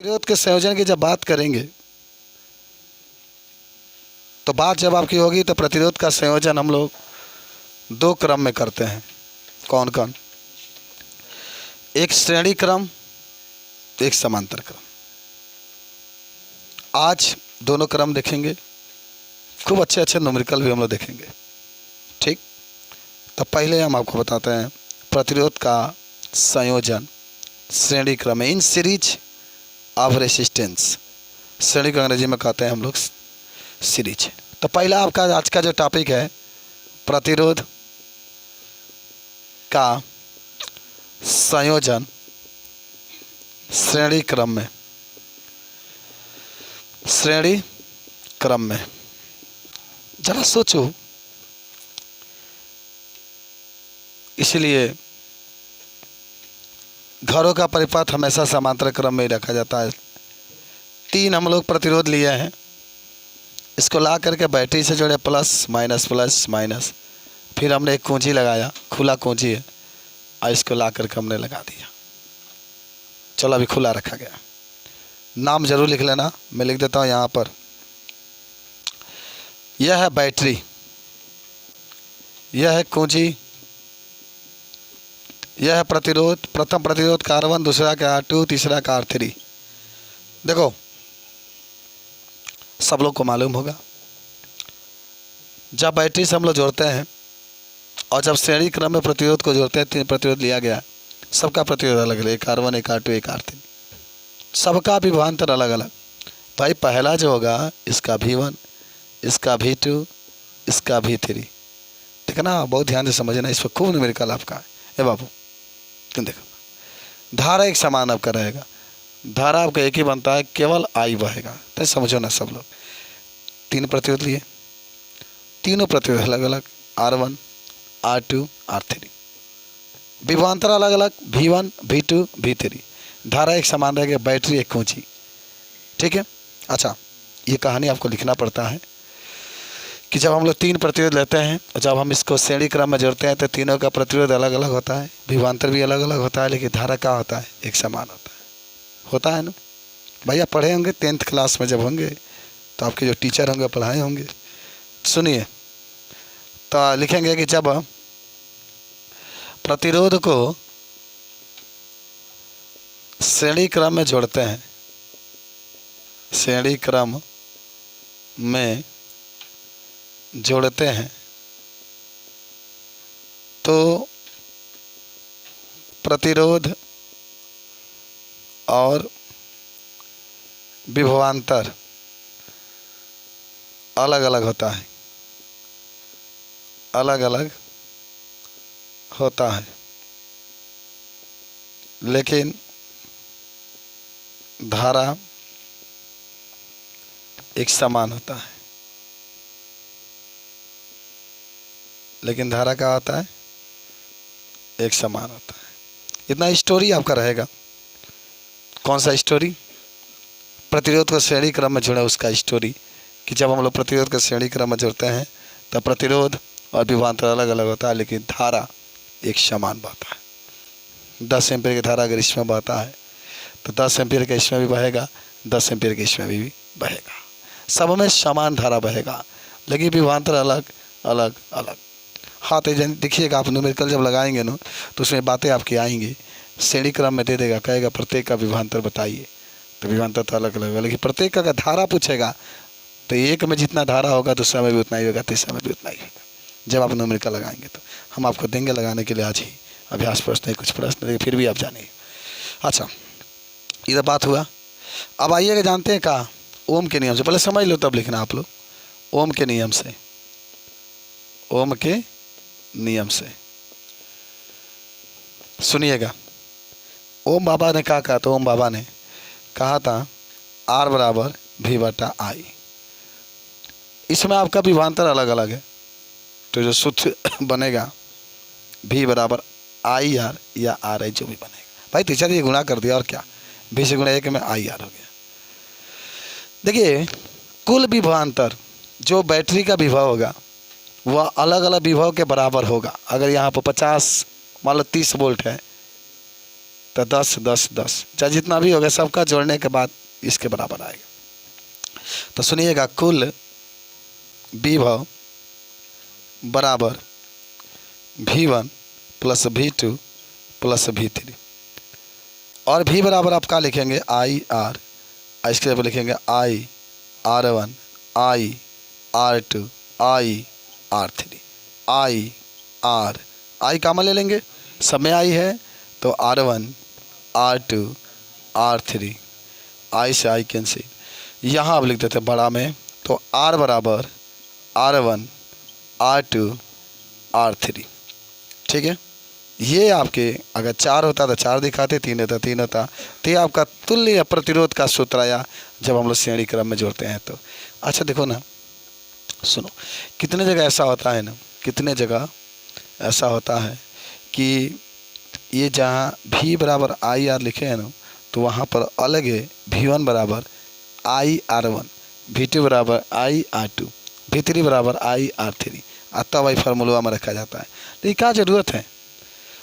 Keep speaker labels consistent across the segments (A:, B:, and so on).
A: प्रतिरोध के संयोजन की जब बात करेंगे तो बात जब आपकी होगी तो प्रतिरोध का संयोजन हम लोग दो क्रम में करते हैं। कौन कौन? एक श्रेणी क्रम, एक समांतर क्रम। आज दोनों क्रम देखेंगे, खूब अच्छे अच्छे न्यूमेरिकल भी हम लोग देखेंगे। ठीक, तो पहले हम आपको बताते हैं प्रतिरोध का संयोजन श्रेणी क्रम में, इन सीरीज ऑफ रेसिस्टेंस। श्रेणी को अंग्रेजी में कहते हैं हम लोग सीरीज। तो पहला आपका आज का जो टॉपिक है प्रतिरोध का संयोजन श्रेणी क्रम में। श्रेणी क्रम में जरा सोचो, इसलिए घरों का परिपथ हमेशा समांतर क्रम में ही रखा जाता है। 3 हम लोग प्रतिरोध लिए हैं, इसको ला करके बैटरी से जोड़े, प्लस माइनस, फिर हमने एक कुंजी लगाया, खुला कुंजी है, और इसको ला करके हमने लगा दिया। चलो अभी खुला रखा गया। नाम जरूर लिख लेना, मैं लिख देता हूँ यहाँ पर। यह है बैटरी, यह है कुंजी, यह है प्रतिरोध। प्रथम प्रतिरोध का R1, दूसरा का R2, तीसरा का R3। देखो सब लोग को मालूम होगा, जब बैटरी से हम लोग जोड़ते हैं और जब श्रेणी क्रम में प्रतिरोध को जोड़ते हैं, 3 प्रतिरोध लिया गया, सबका प्रतिरोध अलग अलग, एक R1, एक R2, एक R3, सबका विभवांतर अलग अलग। भाई पहला जो होगा इसका V1, इसका V2, इसका V3। ठीक है ना, बहुत ध्यान से समझना, इस पर खूब न्यूमेरिकल आपका है। ए बाबू देखो, धारा एक समान आपका रहेगा, धारा आपका एक ही बनता है, केवल I बहेगा। तो समझो ना सब लोग, 3 प्रतिरोध लिए, तीनों प्रतिरोध अलग अलग, R1, R2, R3, विभवांतर अलग अलग, V1, V2, V3, धारा एक समान रहेगा, बैटरी एक कुंजी। ठीक है। अच्छा, ये कहानी आपको लिखना पड़ता है कि जब हम लोग 3 प्रतिरोध लेते हैं और जब हम इसको श्रेणी क्रम में जोड़ते हैं तो तीनों का प्रतिरोध अलग अलग होता है, विभवांतर भी अलग अलग होता है, लेकिन धारा क्या होता है? एक समान होता है ना। भैया पढ़े होंगे 10th क्लास में, जब होंगे तो आपके जो टीचर होंगे पढ़ाए होंगे। सुनिए, तो लिखेंगे कि जब प्रतिरोध को श्रेणी क्रम में जोड़ते हैं, श्रेणी क्रम में जोड़ते हैं तो प्रतिरोध और विभवांतर अलग अलग होता है, अलग अलग होता है, लेकिन धारा एक समान होता है। लेकिन धारा का होता है? एक समान होता है। इतना स्टोरी आपका रहेगा। कौन सा स्टोरी? प्रतिरोध को श्रेणी क्रम में जोड़ा उसका स्टोरी, कि जब हम लोग प्रतिरोध को श्रेणी क्रम में जोड़ते हैं तब प्रतिरोध और विभवांतर अलग अलग होता है, लेकिन धारा एक समान बहता है। 10 एम्पीयर की धारा अगर इसमें बहता है तो 10 एम्पीयर का इसमें भी बहेगा, 10 एम्पीयर का इसमें भी बहेगा। सब में समान धारा बहेगा, लेकिन विभवांतर अलग अलग अलग। हाँ, तो देखिएगा आप न्यूमेरिकल जब लगाएंगे ना तो उसमें बातें आपकी आएंगी। श्रेणी क्रम में दे देगा, कहेगा प्रत्येक का विभवांतर बताइए, तो विभवांतर तो अलग अलग होगा, लेकिन प्रत्येक का धारा पूछेगा तो एक में जितना धारा होगा दूसरा में भी उतना ही होगा, तीसरा में भी उतना ही होगा। जब आप न्यूमेरिकल लगाएंगे तो हम आपको देंगे लगाने के लिए आज ही अभ्यास प्रश्न, कुछ प्रश्न देंगे, फिर भी आप जानिए। अच्छा, इधर बात हुआ। अब आइएगा, जानते हैं का ओम के नियम से, पहले समझ लो तब लिखना आप लोग। ओम के नियम से, ओम के नियम से सुनिएगा। ओम बाबा ने क्या कहा? तो ओम बाबा ने कहा था R बराबर V/I। इसमें आपका विभवांतर अलग अलग है, तो जो सूत्र बनेगा V बराबर IR या RI, जो भी बनेगा। भाई टीचर ये गुणा कर दिया और क्या, V से गुणा 1 में IR हो गया। देखिए, कुल विभवांतर जो बैटरी का विभव होगा वह अलग अलग विभव के बराबर होगा। अगर यहाँ पर 50 मान लो 30 वोल्ट है तो 10 10 10 चाहे जितना भी होगा सबका जोड़ने के बाद इसके बराबर आएगा। तो सुनिएगा, कुल विभव बराबर V1 plus V2 plus V3, और V बराबर आप क्या लिखेंगे, IR, इसके ऊपर लिखेंगे IR1 IR2 IR3 I common ले लेंगे, सब में I है तो R1 R2 R3, I से I कैंसिल, यहाँ आप लिख देते हैं बड़ा में, तो R बराबर R1 R2 R3। ठीक है, ये आपके अगर 4 होता तो 4 दिखाते, 3 होता 3 होता, तो ये आपका तुल्य प्रतिरोध का सूत्र आया जब हम लोग श्रेणी क्रम में जोड़ते हैं। तो अच्छा देखो ना, सुनो, कितने जगह ऐसा होता है ना, कितने जगह ऐसा होता है कि ये जहाँ V बराबर IR लिखे हैं ना, तो वहाँ पर अलग है V1 बराबर IR1, V2 बराबर IR2, V3 बराबर IR3, तब वही फार्मूला में रखा जाता है। लेकिन क्या ज़रूरत है,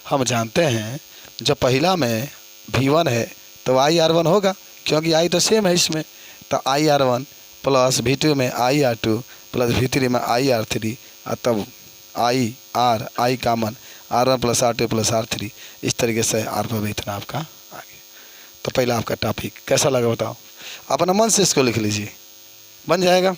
A: हम जानते हैं जब पहला में V1 है तो IR1 होगा, क्योंकि I तो सेम है इसमें, तो IR1 प्लस V2 में IR2 प्लस V3 में IR3, तब I common R1 plus R2 plus R3, इस तरीके से R पर इतना आपका आ गया। तो पहला आपका टॉपिक कैसा लगा बताओ, अपना मन से इसको लिख लीजिए, बन जाएगा।